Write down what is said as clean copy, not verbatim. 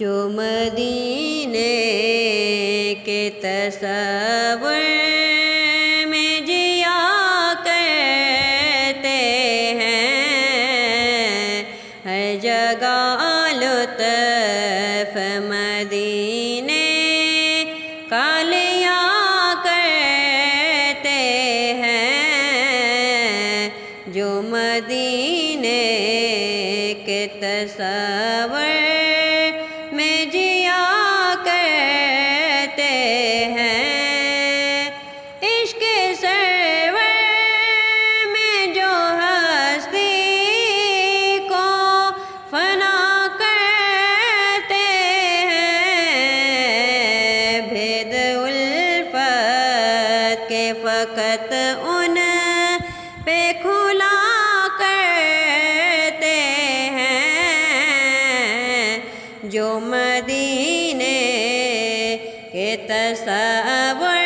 جو مدینے کے تصور میں جیا کرتے ہیں، ہر جگہ لطف مدینے کا لیا کرتے ہیں، جو مدینے کے تصور میں جیا کرتے ہیں، عشق سرور میں جو ہستی کو فنا کرتے ہیں، بھید الفت کے فقط ان پہ کھلا کرتے ہیں، جو مدینے کے تصور